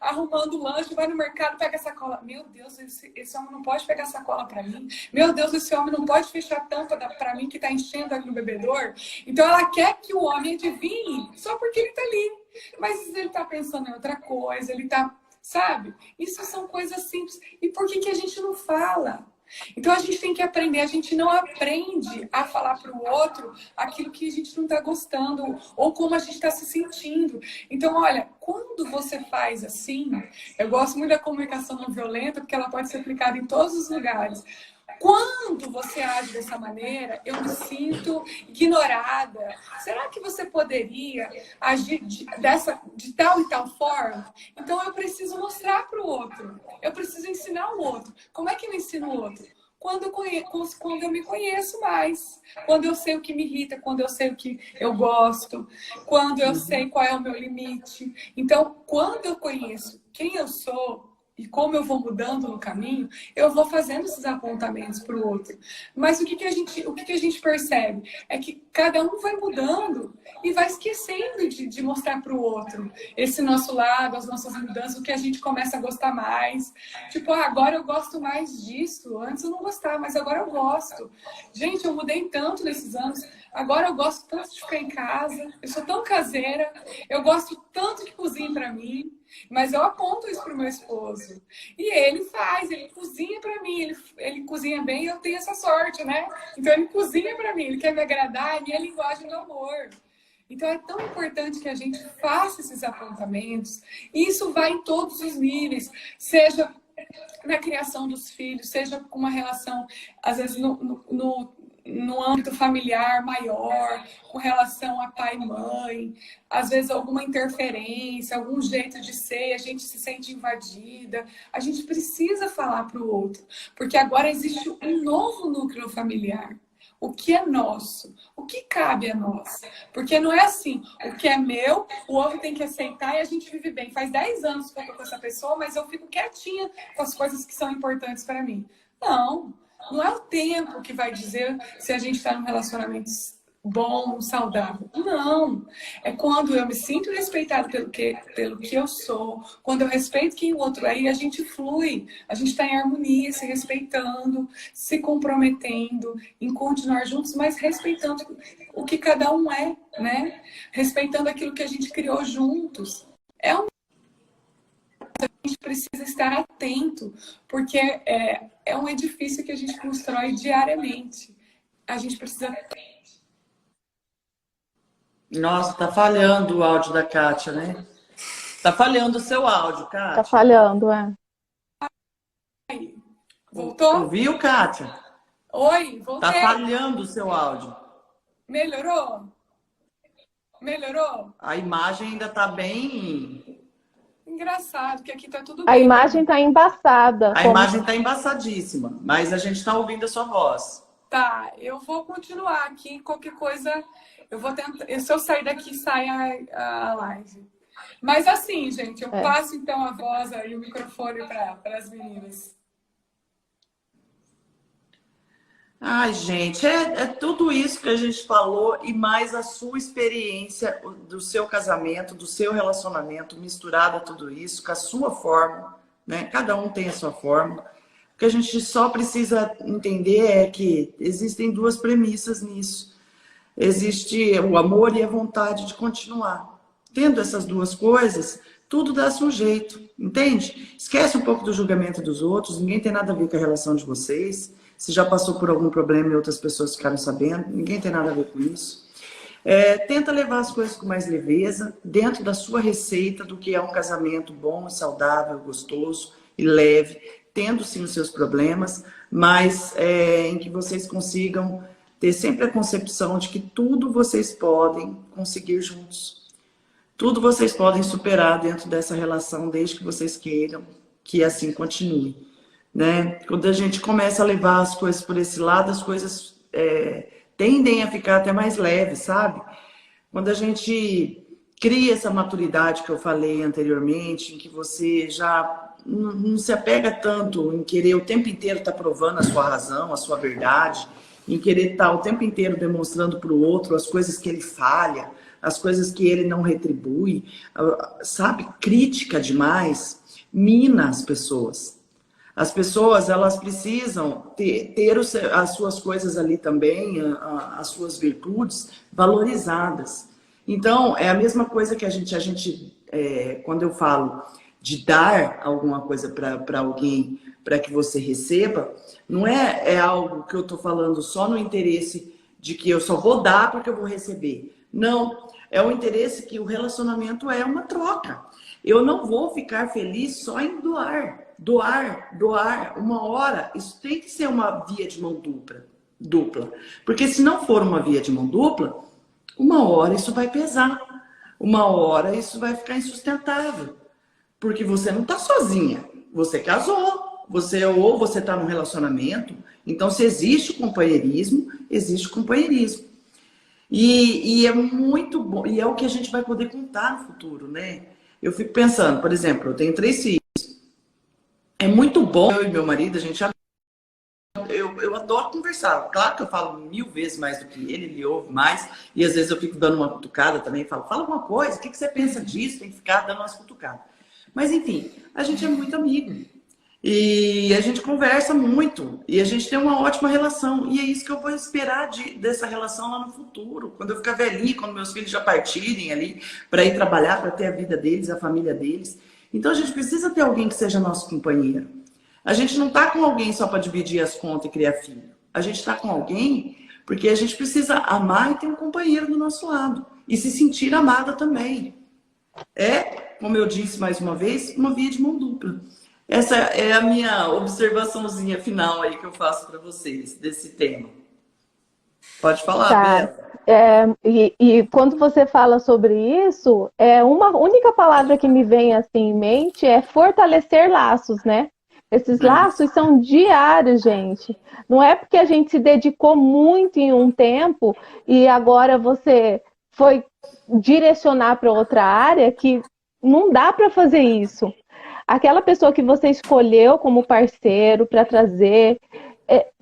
arrumando lanche, vai no mercado, pega a sacola. Meu Deus, esse homem não pode pegar a sacola pra mim. Meu Deus, esse homem não pode fechar a tampa pra mim que tá enchendo ali no bebedor. Então ela quer que o homem adivinhe só porque ele tá ali. Mas ele tá pensando em outra coisa, ele tá, sabe? Isso são coisas simples. E por que a gente não fala? Então a gente tem que aprender, a gente não aprende a falar para o outro aquilo que a gente não está gostando ou como a gente está se sentindo. Então, olha, quando você faz assim, eu gosto muito da comunicação não violenta porque ela pode ser aplicada em todos os lugares. Quando você age dessa maneira, eu me sinto ignorada. Será que você poderia agir de tal e tal forma? Então, eu preciso mostrar para o outro. Eu preciso ensinar o outro. Como é que eu ensino o outro? Quando eu me conheço mais. Quando eu sei o que me irrita, quando eu sei o que eu gosto. Quando eu sei qual é o meu limite. Então, quando eu conheço quem eu sou, e como eu vou mudando no caminho, eu vou fazendo esses apontamentos para o outro. Mas o que a gente percebe? É que cada um vai mudando e vai esquecendo de mostrar para o outro esse nosso lado, as nossas mudanças, o que a gente começa a gostar mais. Tipo, agora eu gosto mais disso. Antes eu não gostava, mas agora eu gosto. Gente, eu mudei tanto nesses anos. Agora eu gosto tanto de ficar em casa. Eu sou tão caseira. Eu gosto tanto de cozinhar para mim. Mas eu aponto isso pro meu esposo. E ele faz, ele cozinha para mim, ele cozinha bem e eu tenho essa sorte, né? Então ele cozinha para mim, ele quer me agradar, é minha linguagem do amor. Então é tão importante que a gente faça esses apontamentos. E isso vai em todos os níveis, seja na criação dos filhos, seja com uma relação, às vezes, no âmbito familiar maior, com relação a pai e mãe, às vezes alguma interferência, algum jeito de ser, a gente se sente invadida, a gente precisa falar para o outro, porque agora existe um novo núcleo familiar. O que é nosso? O que cabe a nós? Porque não é assim, o que é meu, o outro tem que aceitar e a gente vive bem. Faz 10 anos que eu tô com essa pessoa, mas eu fico quietinha com as coisas que são importantes para mim. Não. Não é o tempo que vai dizer se a gente está num relacionamento bom, saudável. Não. É quando eu me sinto respeitada pelo que eu sou, quando eu respeito quem o outro é e a gente flui. A gente está em harmonia, se respeitando, se comprometendo em continuar juntos, mas respeitando o que cada um é, né? Respeitando aquilo que a gente criou juntos. A gente precisa estar atento, porque é um edifício que a gente constrói diariamente. A gente precisa... Nossa, tá falhando o áudio da Kátia, né? Tá falhando o seu áudio, Kátia. Tá falhando, Voltou? Ouviu, Kátia? Oi, voltei. Tá falhando o seu áudio. Melhorou? Melhorou? A imagem ainda tá bem... Engraçado, que aqui tá tudo A bem. imagem tá embaçada. A imagem tá embaçadíssima, mas a gente tá ouvindo a sua voz. Tá, eu vou continuar aqui. Qualquer coisa, eu vou tentar... Se eu sair daqui, sai a live. Mas assim, gente, eu passo então a voz e o microfone para as meninas. Ai, gente, é tudo isso que a gente falou e mais a sua experiência do seu casamento, do seu relacionamento, misturada a tudo isso, com a sua forma, né? Cada um tem a sua forma. O que a gente só precisa entender é que existem duas premissas nisso. Existe o amor e a vontade de continuar. Tendo essas duas coisas, tudo dá-se um jeito, entende? Esquece um pouco do julgamento dos outros, ninguém tem nada a ver com a relação de vocês. Se já passou por algum problema e outras pessoas ficaram sabendo, ninguém tem nada a ver com isso. Tenta levar as coisas com mais leveza, dentro da sua receita do que é um casamento bom, saudável, gostoso e leve, tendo sim os seus problemas, mas em que vocês consigam ter sempre a concepção de que tudo vocês podem conseguir juntos. Tudo vocês podem superar dentro dessa relação, desde que vocês queiram que assim continue, né? Quando a gente começa a levar as coisas por esse lado, as coisas tendem a ficar até mais leves, sabe? Quando a gente cria essa maturidade que eu falei anteriormente, em que você já não se apega tanto em querer o tempo inteiro estar provando a sua razão, a sua verdade, em querer estar o tempo inteiro demonstrando para o outro as coisas que ele falha, as coisas que ele não retribui, sabe? Crítica demais mina as pessoas. As pessoas, elas precisam ter as suas coisas ali também, as suas virtudes valorizadas. Então, é a mesma coisa que a gente quando eu falo de dar alguma coisa para alguém, para que você receba, não é algo que eu estou falando só no interesse de que eu só vou dar porque eu vou receber. Não, é o interesse que o relacionamento é uma troca. Eu não vou ficar feliz só em doar. Doar, uma hora, isso tem que ser uma via de mão dupla. Porque se não for uma via de mão dupla, uma hora isso vai pesar. Uma hora isso vai ficar insustentável. Porque você não está sozinha. Você casou. Ou você está num relacionamento. Então, se existe o companheirismo, existe o companheirismo. E é muito bom. E é o que a gente vai poder contar no futuro, né? Eu fico pensando, por exemplo, eu tenho 3 filhos. É muito bom, eu e meu marido, a gente eu adoro conversar. Claro que eu falo 1000 vezes mais do que ele ouve mais. E às vezes eu fico dando uma cutucada também. Falo, fala alguma coisa, o que você pensa disso? Tem que ficar dando umas cutucadas. Mas enfim, a gente é muito amigo. E a gente conversa muito. E a gente tem uma ótima relação. E é isso que eu vou esperar dessa relação lá no futuro. Quando eu ficar velhinha, quando meus filhos já partirem ali para ir trabalhar, para ter a vida deles, a família deles. Então a gente precisa ter alguém que seja nosso companheiro. A gente não está com alguém só para dividir as contas e criar filho. A gente está com alguém porque a gente precisa amar e ter um companheiro do nosso lado. E se sentir amada também. Como eu disse mais uma vez, uma via de mão dupla. Essa é a minha observaçãozinha final aí que eu faço para vocês desse tema. Pode falar, Tá. Bela. E quando você fala sobre isso, uma única palavra que me vem assim em mente é fortalecer laços, né? Esses laços são diários, gente. Não é porque a gente se dedicou muito em um tempo e agora você foi direcionar para outra área que não dá para fazer isso. Aquela pessoa que você escolheu como parceiro para trazer...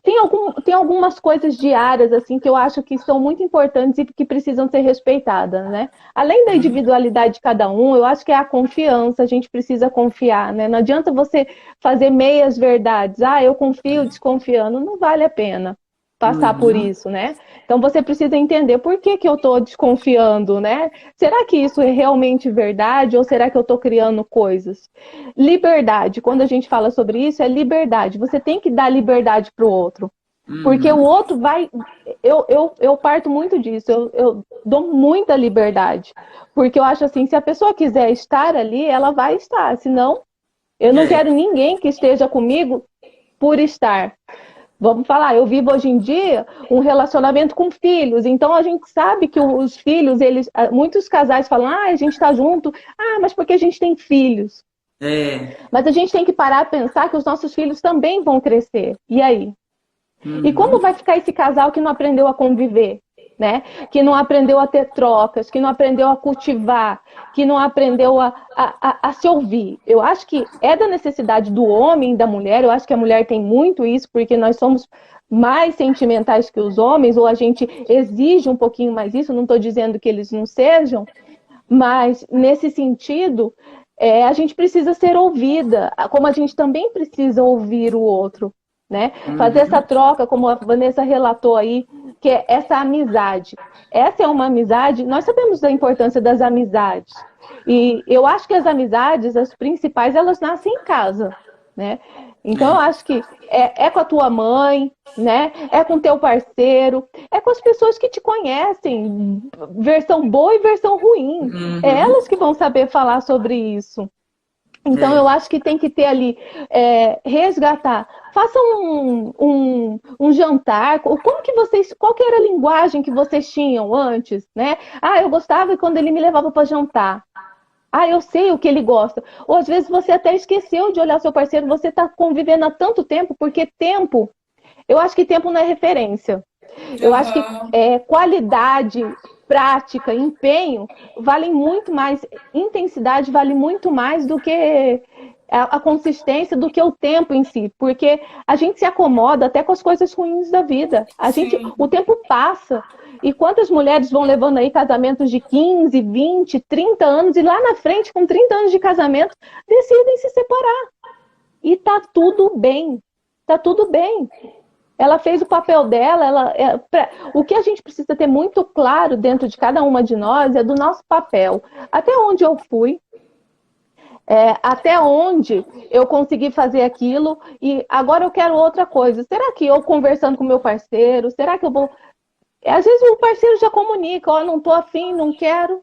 Tem algumas coisas diárias assim que eu acho que são muito importantes e que precisam ser respeitadas, né? Além da individualidade de cada um, eu acho que é a confiança, a gente precisa confiar, né? Não adianta você fazer meias verdades. Eu confio desconfiando, não vale a pena passar por isso, né? Então você precisa entender por que eu estou desconfiando, né? Será que isso é realmente verdade ou será que eu estou criando coisas? Liberdade, quando a gente fala sobre isso, é liberdade. Você tem que dar liberdade para o outro. Porque o outro vai... Eu parto muito disso, eu dou muita liberdade. Porque eu acho assim, se a pessoa quiser estar ali, ela vai estar. Senão, eu não quero ninguém que esteja comigo por estar. Vamos falar, eu vivo hoje em dia um relacionamento com filhos, então a gente sabe que os filhos, muitos casais falam, a gente está junto, mas porque a gente tem filhos. Mas a gente tem que parar a pensar que os nossos filhos também vão crescer. E aí? E como vai ficar esse casal que não aprendeu a conviver? Né? Que não aprendeu a ter trocas, que não aprendeu a cultivar, que não aprendeu a se ouvir. Eu acho que é da necessidade do homem e da mulher, eu acho que a mulher tem muito isso, porque nós somos mais sentimentais que os homens, ou a gente exige um pouquinho mais isso, não estou dizendo que eles não sejam, mas nesse sentido, a gente precisa ser ouvida, como a gente também precisa ouvir o outro. Né? Fazer essa troca, como a Vanessa relatou aí, que é essa amizade. Essa é uma amizade, nós sabemos da importância das amizades. E eu acho que as amizades, as principais, elas nascem em casa. né? Então, eu acho que é com a tua mãe, né? É com o teu parceiro, é com as pessoas que te conhecem, versão boa e versão ruim. É elas que vão saber falar sobre isso. Então, eu acho que tem que ter ali, resgatar. Faça um jantar. Como que vocês, qual que era a linguagem que vocês tinham antes, né? Ah, eu gostava quando ele me levava para jantar. Ah, eu sei o que ele gosta. Ou às vezes você até esqueceu de olhar seu parceiro, você está convivendo há tanto tempo, porque tempo, eu acho que tempo não é referência. Eu acho que qualidade, prática, empenho valem muito mais, intensidade vale muito mais do que a consistência, do que o tempo em si, porque a gente se acomoda até com as coisas ruins da vida. O tempo passa. E quantas mulheres vão levando aí casamentos de 15, 20, 30 anos e lá na frente, com 30 anos de casamento, decidem se separar. E tá tudo bem. Tá tudo bem. Ela fez o papel dela. O que a gente precisa ter muito claro dentro de cada uma de nós é do nosso papel. Até onde eu fui, até onde eu consegui fazer aquilo e agora eu quero outra coisa. Será que eu conversando com meu parceiro, será que eu vou... Às vezes o parceiro já comunica, ó, não tô afim, não quero,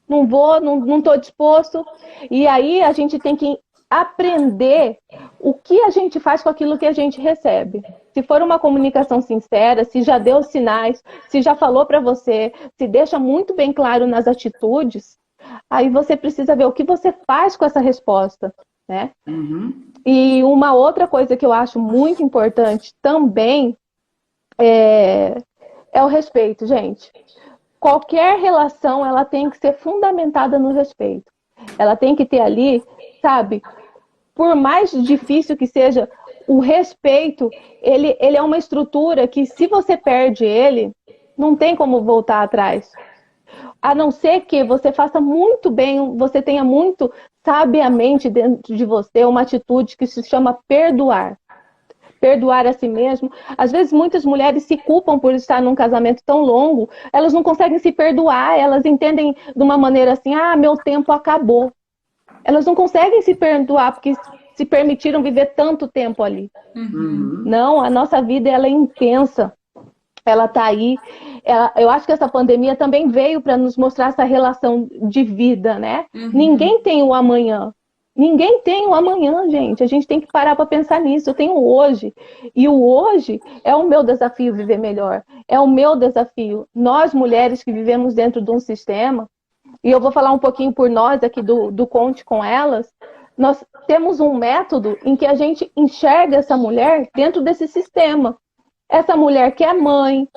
não vou, não tô disposto. E aí a gente tem que aprender o que a gente faz com aquilo que a gente recebe. Se for uma comunicação sincera, se já deu sinais, se já falou para você, se deixa muito bem claro nas atitudes, aí você precisa ver o que você faz com essa resposta, né? E uma outra coisa que eu acho muito importante também é o respeito, gente. Qualquer relação, ela tem que ser fundamentada no respeito. Ela tem que ter ali, sabe, por mais difícil que seja, o respeito, ele é uma estrutura que se você perde ele, não tem como voltar atrás. A não ser que você faça muito bem, você tenha muito sabiamente dentro de você uma atitude que se chama perdoar. Perdoar a si mesmo. Às vezes muitas mulheres se culpam por estar num casamento tão longo, elas não conseguem se perdoar, elas entendem de uma maneira assim, ah, meu tempo acabou. Elas não conseguem se perdoar porque se permitiram viver tanto tempo ali. Não, a nossa vida ela é intensa, ela está aí. Eu acho que essa pandemia também veio para nos mostrar essa relação de vida, né? Ninguém tem o amanhã. Ninguém tem o amanhã, gente. A gente tem que parar para pensar nisso. Eu tenho o hoje. E o hoje é o meu desafio viver melhor. É o meu desafio. Nós, mulheres que vivemos dentro de um sistema, e eu vou falar um pouquinho por nós aqui do Conte com Elas, nós temos um método em que a gente enxerga essa mulher dentro desse sistema. Essa mulher que é mãe,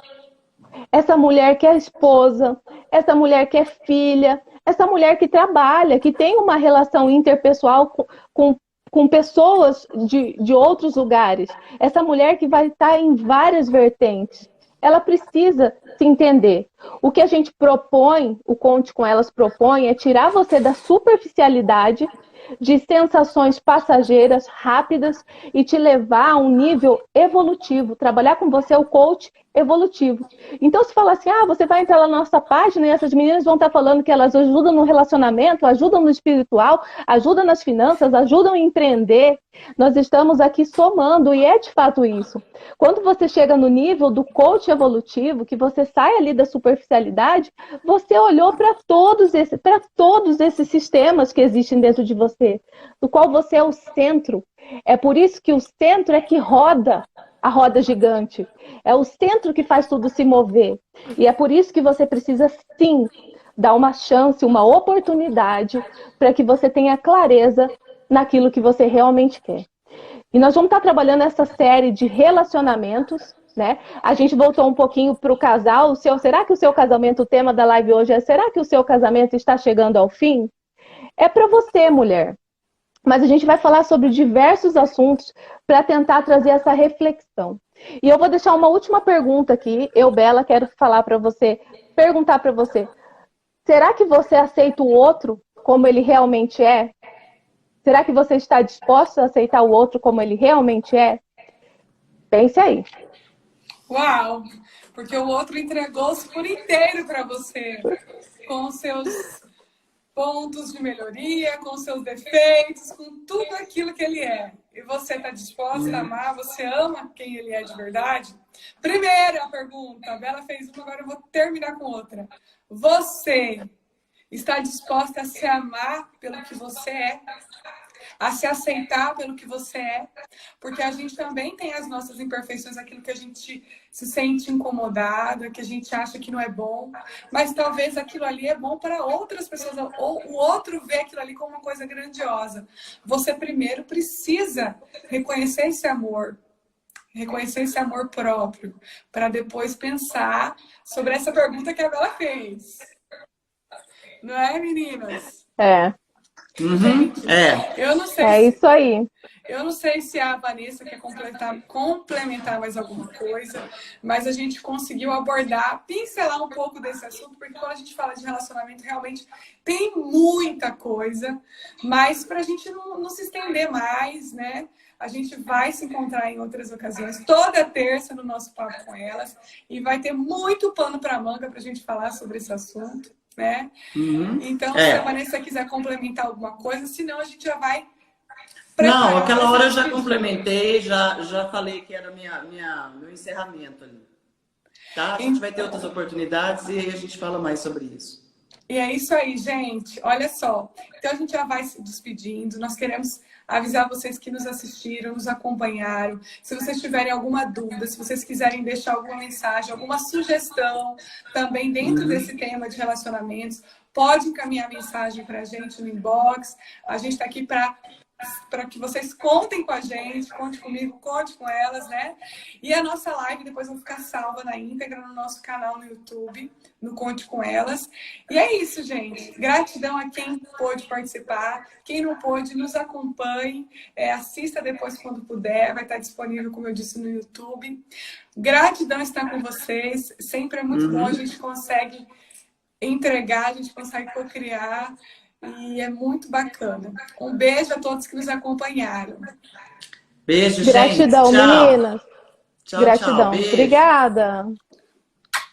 essa mulher que é esposa, essa mulher que é filha, essa mulher que trabalha, que tem uma relação interpessoal com pessoas de outros lugares. Essa mulher que vai estar em várias vertentes. Ela precisa se entender. O que a gente propõe, o Conte com Elas propõe, é tirar você da superficialidade, de sensações passageiras, rápidas, e te levar a um nível evolutivo. Trabalhar com você é o coach evolutivo. Então, se falar assim, você vai entrar lá na nossa página e essas meninas vão estar falando que elas ajudam no relacionamento, ajudam no espiritual, ajudam nas finanças, ajudam a empreender. Nós estamos aqui somando, e é de fato isso. Quando você chega no nível do coach evolutivo, que você sai ali da superficialidade, você olhou para todos esses sistemas que existem dentro de você, do qual você é o centro. É por isso que o centro é que roda a roda gigante. É o centro que faz tudo se mover. E é por isso que você precisa, sim, dar uma chance, uma oportunidade para que você tenha clareza naquilo que você realmente quer. E nós vamos estar trabalhando essa série de relacionamentos, né? A gente voltou um pouquinho para o casal. Será que o seu casamento, o tema da live hoje é: será que o seu casamento está chegando ao fim? É para você, mulher. Mas a gente vai falar sobre diversos assuntos para tentar trazer essa reflexão. E eu vou deixar uma última pergunta aqui. Eu, Bela, quero falar para você, perguntar para você: será que você aceita o outro como ele realmente é? Será que você está disposto a aceitar o outro como ele realmente é? Pense aí. Uau! Porque o outro entregou-se por inteiro para você, com os seus pontos de melhoria, com seus defeitos, com tudo aquilo que ele é. E você está disposta a amar? Você ama quem ele é de verdade? Primeira pergunta, a Bela fez uma, agora eu vou terminar com outra. Você está disposta a se amar pelo que você é? A se aceitar pelo que você é? Porque a gente também tem as nossas imperfeições, aquilo que a gente se sente incomodada, que a gente acha que não é bom, mas talvez aquilo ali é bom para outras pessoas, ou o outro vê aquilo ali como uma coisa grandiosa. Você primeiro precisa reconhecer esse amor próprio, para depois pensar sobre essa pergunta que a Bela fez. Não é, meninas? É. Gente, eu não sei. É isso aí. Eu não sei se a Vanessa quer complementar mais alguma coisa, mas a gente conseguiu abordar, pincelar um pouco desse assunto, porque quando a gente fala de relacionamento, realmente tem muita coisa, mas para a gente não se estender mais, né? A gente vai se encontrar em outras ocasiões, toda terça no nosso Papo com Elas, e vai ter muito pano para manga para a gente falar sobre esse assunto, né? Então, se a Vanessa quiser complementar alguma coisa, senão a gente já vai... Não, aquela hora eu já complementei, já falei que era meu encerramento ali. Tá? A gente vai ter outras oportunidades e aí a gente fala mais sobre isso. E é isso aí, gente. Olha só. Então a gente já vai se despedindo. Nós queremos avisar vocês que nos assistiram, nos acompanharam. Se vocês tiverem alguma dúvida, se vocês quiserem deixar alguma mensagem, alguma sugestão também dentro desse tema de relacionamentos, pode encaminhar mensagem para a gente no inbox. A gente está aqui para que vocês contem com a gente, conte comigo, conte com elas, né? E a nossa live depois vai ficar salva na íntegra no nosso canal no YouTube, no Conte com Elas. E é isso, gente. Gratidão a quem pôde participar. Quem não pôde, nos acompanhe. Assista depois quando puder. Vai estar disponível, como eu disse, no YouTube. Gratidão estar com vocês. Sempre é muito bom. A gente consegue entregar, a gente consegue co-criar. E é muito bacana. Um beijo a todos que nos acompanharam. Beijo, gratidão, gente. Tchau. meninas. Tchau, gratidão. tchau. Beijo. Obrigada.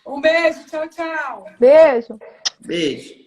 Um beijo. Tchau, tchau. Beijo. Beijo.